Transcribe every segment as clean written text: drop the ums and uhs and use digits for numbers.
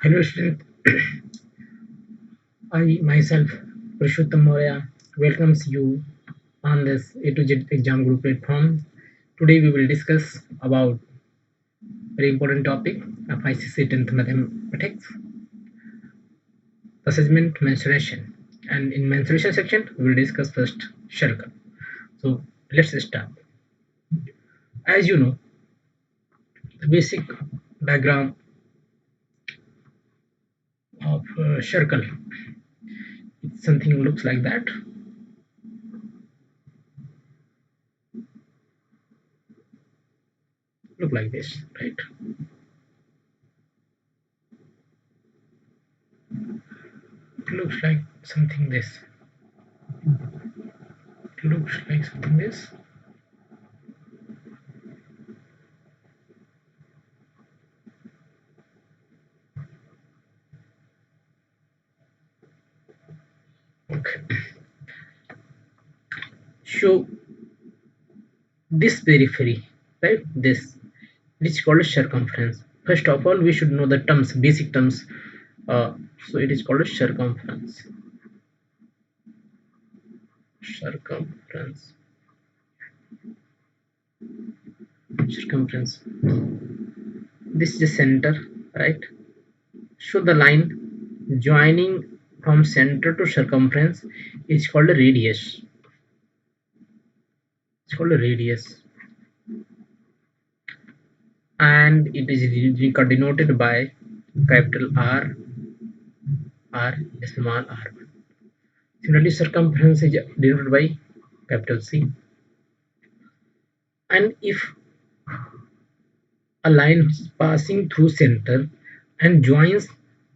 Hello student, I myself Purushottam Moria welcomes you on this A to Z exam group platform. Today we will discuss about very important topic of ICC 10th mathematics, assessment mensuration. And in mensuration section we will discuss first circle. So let's start. As you know, the basic diagram of circle, something looks like that. Look like this, right? It looks like something this. It looks like something this. Okay. So this periphery, right? This it is called circumference. First of all, we should know the terms, basic terms. So it is called circumference. Circumference. Circumference. This is the center, right? So the line joining from center to circumference is called a radius. It's called a radius, and it is denoted by capital R, R, small r. Similarly, circumference is denoted by capital C. And if a line is passing through center and joins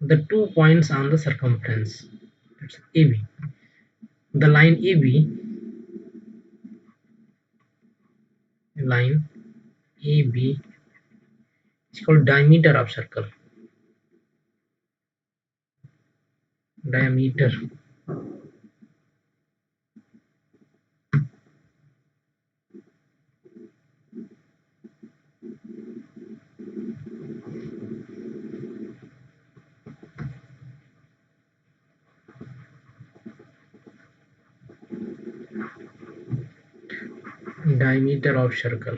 the 2 points on the circumference, that's AB. The line AB is called diameter of circle. Diameter. Diameter of circle.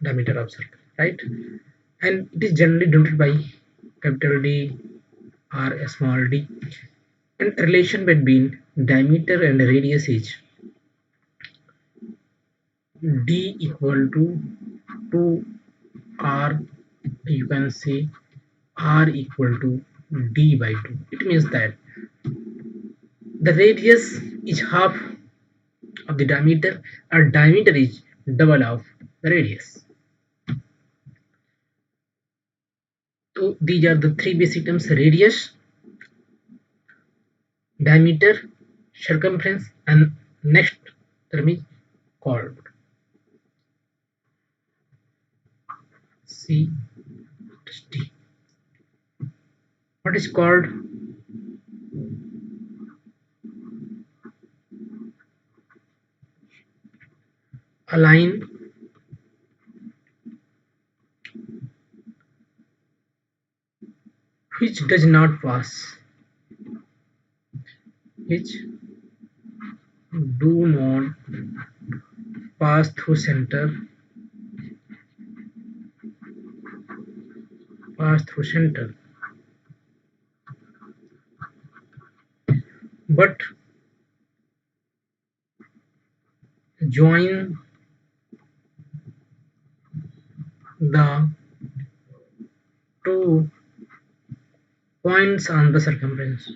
Diameter of circle, right? And it is generally denoted by capital D or small d. And relation between diameter and radius is d equal to 2r, you can say r equal to d by 2. It means that the radius is half of the diameter, and diameter is double of the radius. So these are the three basic terms: radius, diameter, circumference, and next term is chord. C T. What is called a line which does not which do not pass through center, but join the 2 points on the circumference.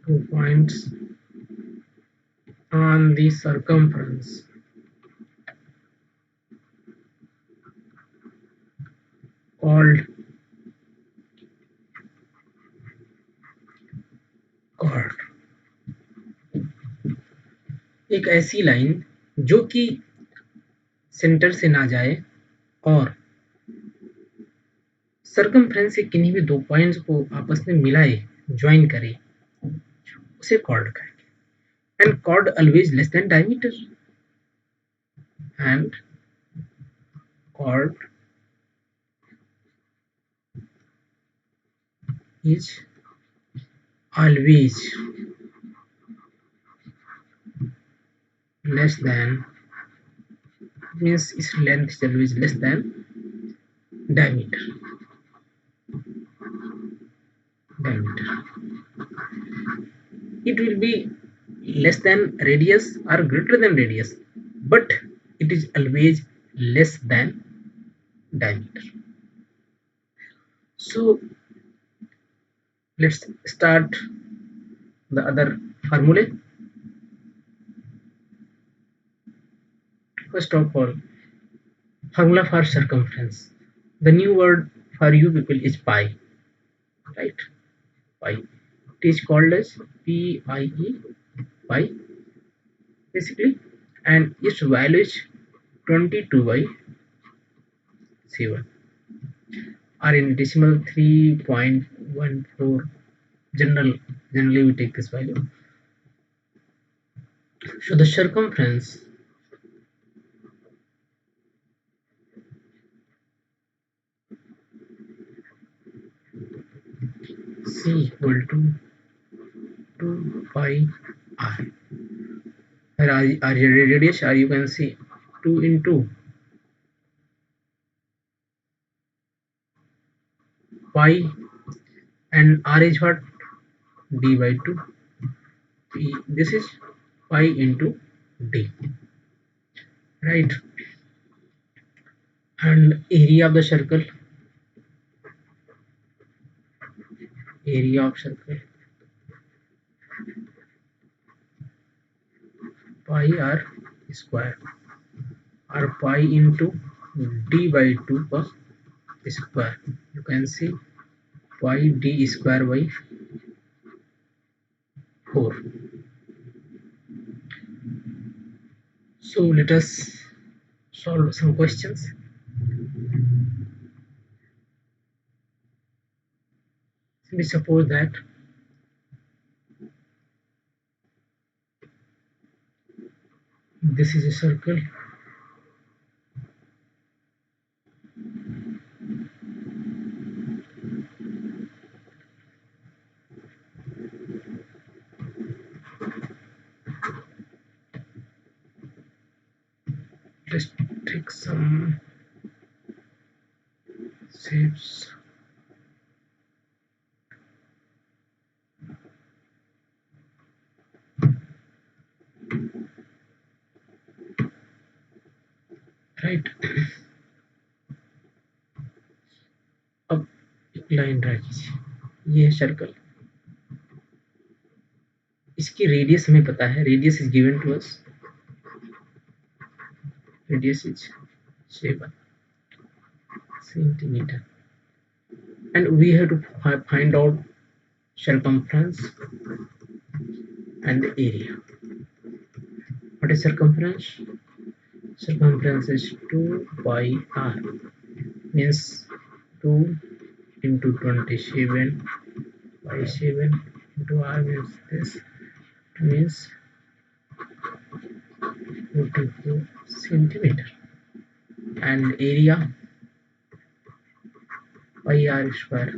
2 points on the circumference called chord. एक ऐसी line जो कि centre से ना जाए और circumference से किन्हीं भी 2 पॉइंट्स को आपस में मिलाए, ज्वाइन करे, उसे chord कहेंगे. And chord always less than diameter. And chord is always less than, means its length is always less than diameter. Diameter. It will be less than radius or greater than radius, but it is always less than diameter. So let's start the other formulae. First of all, formula for circumference. The new word for you people is pi, right? Pi. It is called as PIE, pi, basically, and its value is 22 by 7, or in decimal 3.14. Generally we take this value. So the circumference C equal to 2 pi r. Where r radius, or you can see 2 into pi, and r is what? D by 2. P, this is pi into d, right? And area of the circle, area of circle, pi r square, or pi into d by 2 per square. You can see pi d square by 4. So let us solve some questions. We suppose that this is a circle, let's take some shapes. Right, अब एक line draw कीजिए, ये circle, इसकी radius हमें पता है, radius is given to us, radius is 7 centimeter, and we have to find out circumference and the area. What is circumference? Circumference is 2 pi r, means 2 into 27 by 7 into r, means this, means 44 centimeter. And area, pi r square,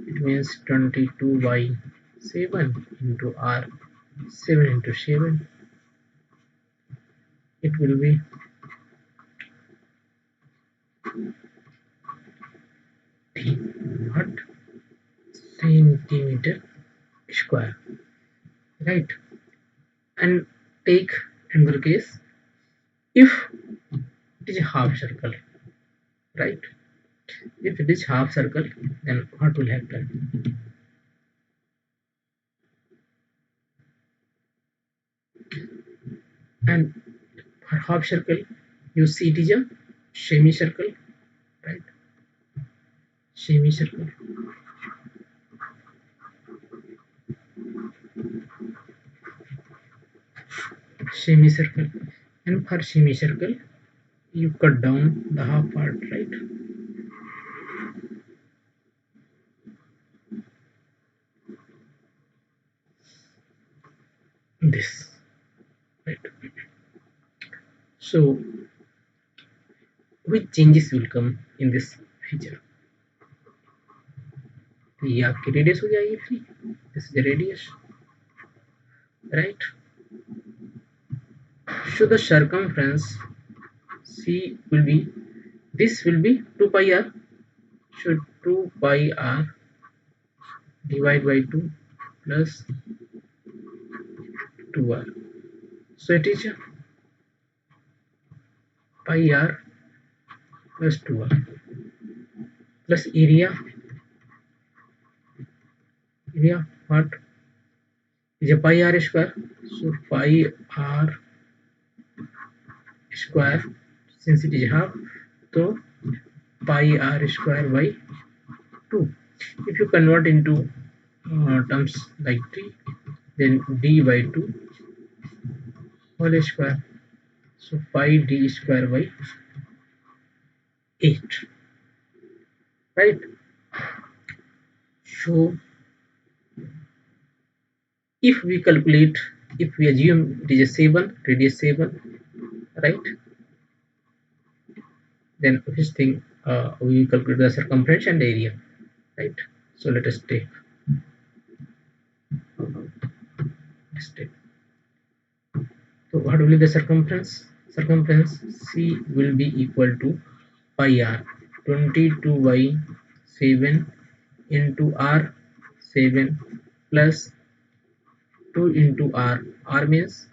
it means 22 by 7 into r, 7 into 7, it will be what? Centimeter square, right? And take another case, if it is a half circle, right? If it is half circle, then what will happen? And for half circle, you see it is a semicircle, right? Semicircle. Semicircle. And for semicircle, you cut down the half part, right? This, right? So which changes will come in this feature. ये आपकी radius हो जाएगी free, this is radius, right. So the circumference C will be, this will be 2 pi r, so 2 pi r divided by 2 plus 2r, so it is pi r plus 2r plus area what is a pi r square, so pi r square, since it is half, so pi r square by 2. If you convert into terms like t, then d by 2 whole square, so pi d square by 8, right. So if we calculate, if we assume it is a 7, radius 7, right, then which thing, we calculate the circumference and area, right. So let us take this step. So what will be the circumference? Circumference C will be equal to pi r, 22 by 7 into r 7 plus 2 into r, r means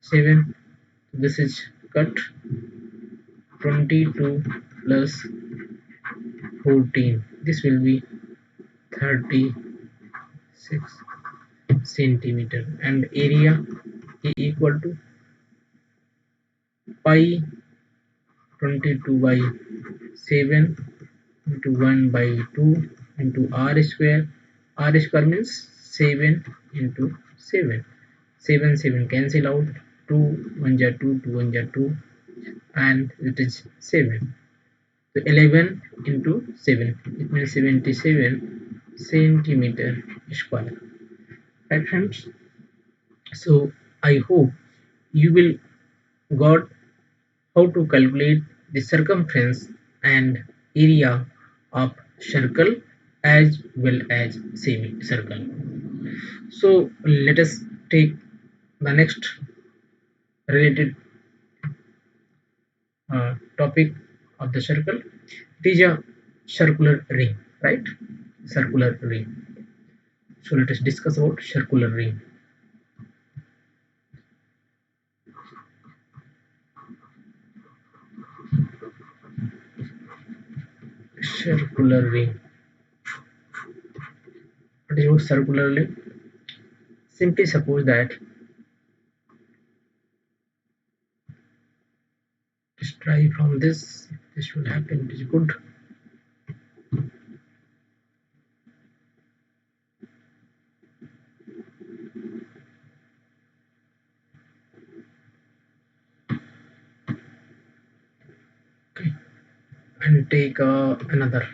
7, this is cut, 22 plus 14, this will be 36 centimeter, and area equal to pi 22 by 7 into 1 by 2 into r square. R square means 7 into 7. 7 7 cancel out. 2 1 ja 2, 2 1 ja 2, and it is 7. So 11 into 7, it means 77 centimeter square. Right, friends? So I hope you will got how to calculate the circumference and area of circle as well as semicircle. So let us take the next related topic of the circle. It is a circular ring, right? Circular ring. So let us discuss about circular ring. Circular ring. What is about circular ring? Simply suppose that, just try from this. If this will happen, it is good. Okay. And take another.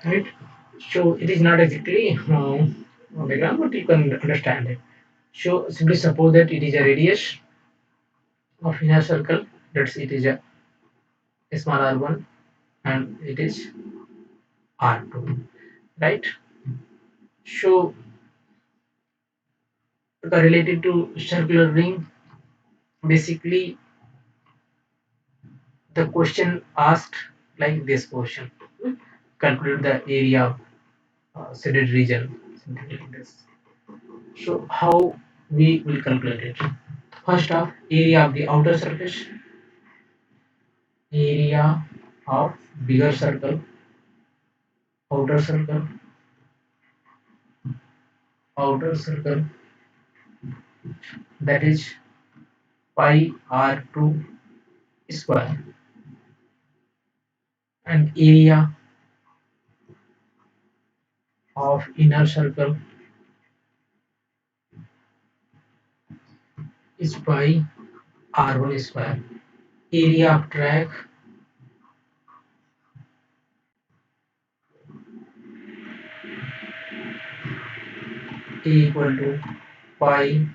right? So it is not exactly diagram, but you can understand it. So simply suppose that it is a radius of inner circle. That's it is a small r1 and it is r2, right? So the related to circular ring, basically the question asked like this question: calculate the area of shaded region, something like this. So how we will calculate it? First off, area of the outer surface, area of bigger circle, outer circle, outer circle, that is pi r2 square, and area of inner circle is pi r1 square. Area of track equal to pi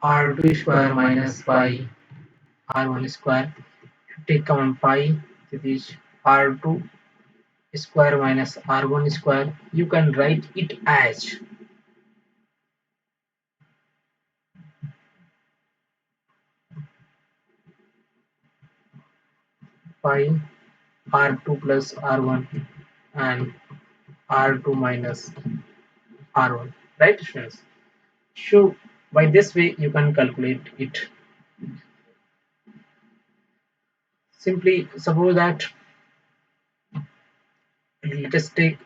r2 square minus pi r1 square. Take common pi, that is r2 square minus r1 square. You can write it as pi r2 plus r1 and r2 minus r1, right students? So by this way you can calculate it. Simply suppose that, let us take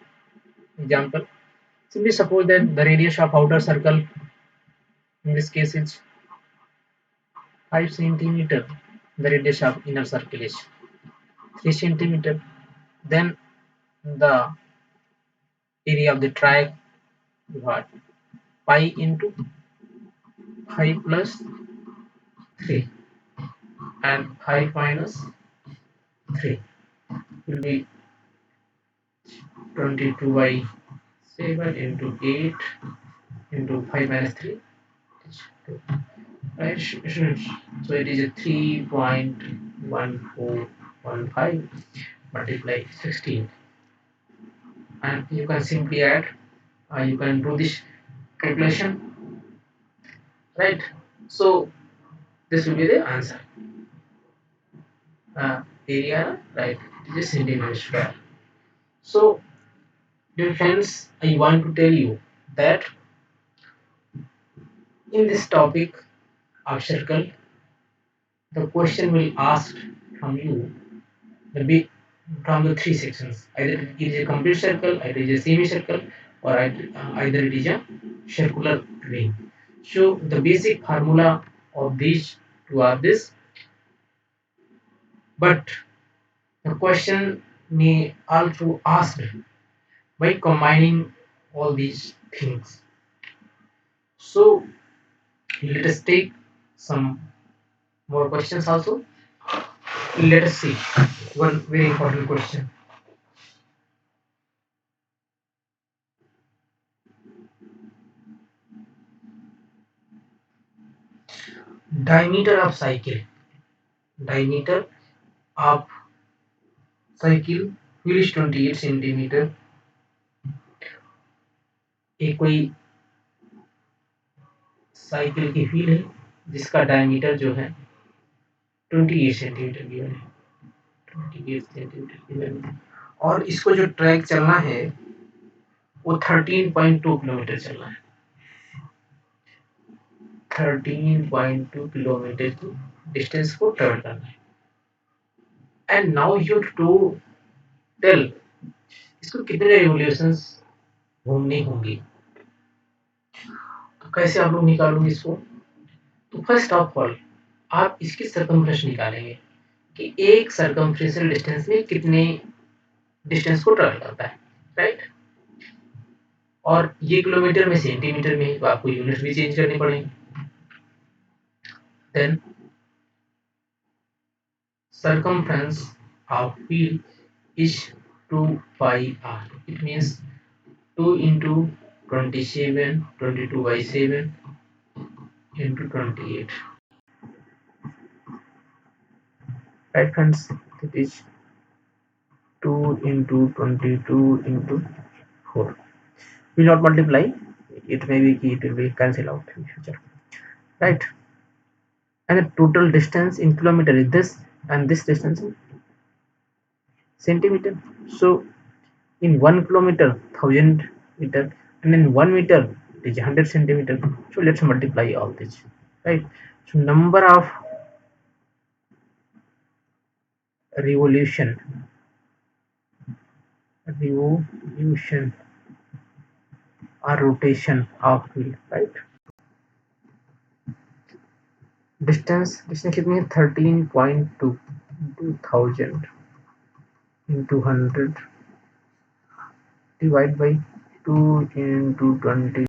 example. Simply suppose that the radius of outer circle in this case is 5 centimeter. The radius of inner circle is 3 centimeter. Then the area of the triangle, what, pi into 5 plus 3 and 5 minus 3 will be 22 by 7 into 8 into 5 minus 3, right? So it is a 3.1415 multiply 16, and you can simply add, you can do this calculation, right? So this will be the answer. Area, right, it is centimeter square. So dear friends, I want to tell you that in this topic of circle, the question will ask from you the big from the three sections. Either it is a complete circle, either it is a semicircle, or either it is a circular ring. So the basic formula of these two are this, but the question may also ask by combining all these things. So let us take some more questions also. Let us see one very important question. Diameter of cycle. Diameter of cycle wheel is 28 centimetre. एक कोई cycle की wheel है जिसका diameter जो है 28 centimetre given है. 28 centimetre given है और इसको जो ट्रैक चलना है वो 13.2 किलोमीटर चलना है. 13.2 किलोमीटर की डिस्टेंस को ट्रेवल करना है. And now you to tell इसको कितने रेवोल्यूशंस घूमनी होंगी. तो कैसे आप लोग निकालोगे इसको. तो फर्स्ट ऑफ ऑल आप इसकी सरकमफ्रेंस निकालेंगे कि एक सरकमफ्रेंशियल डिस्टेंस में कितने डिस्टेंस को ट्रेवल करता है, राइट. और ये किलोमीटर में सेंटीमीटर में है तो आपको यूनिट भी चेंज करनी पड़ेगी. Then circumference of wheel is 2 pi r. It means 2 into 27, 22 by 7 into 28. Right friends, it is 2 into 22 into 4. Will not multiply, it may be, it will be cancelled out in future. Right, and the total distance in kilometer is this, and this distance in centimeter. So in 1 kilometer 1000 meter, and in 1 meter it is 100 centimeter. So let's multiply all this. Right, so number of revolution revolution or rotation of wheel. Right, distance it means 13.2 into 1000 into 100 divide by 2 into 22.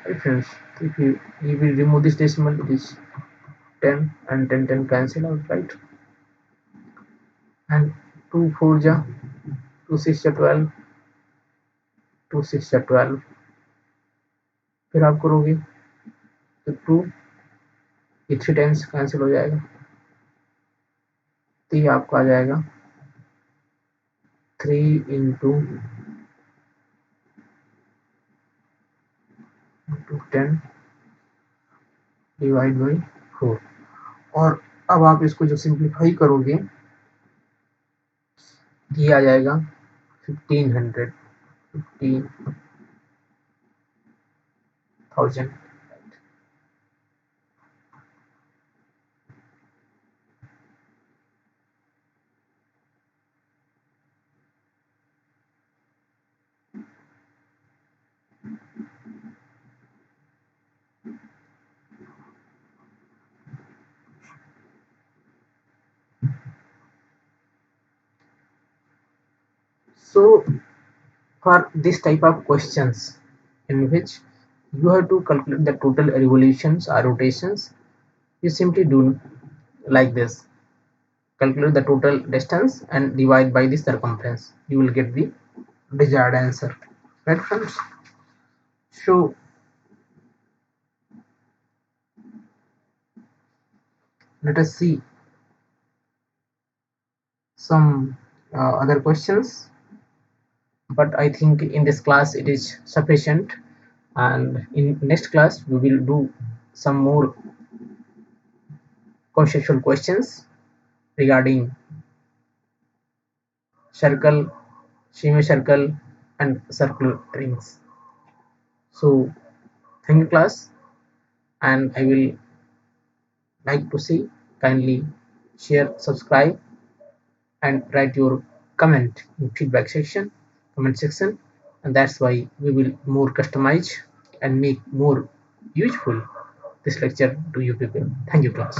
Right friends, if we remove this decimal, it is 10, and 10 cancel out, right? And 2 4 ja 2 6 ja 12, 2 6 ja 12, फिर आप करोगे तो 2 ये 3 times cancel हो जाएगा, तो ये आपको आ जाएगा 3 इंटू 10 डिवाइड बाई 4। और अब आप इसको जब सिंप्लीफाई करोगे ये आ जाएगा 1500 15,000। So for this type of questions in which you have to calculate the total revolutions or rotations, you simply do like this: calculate the total distance and divide by the circumference, you will get the desired answer. Right friends, so let us see some other questions, but I think in this class it is sufficient, and in next class we will do some more conceptual questions regarding circle, semicircle, and circular rings. So thank you class, and I will like to see kindly share, subscribe, and write your comment in feedback section, comment section, and that's why we will more customize and make more useful this lecture to you people. Thank you class.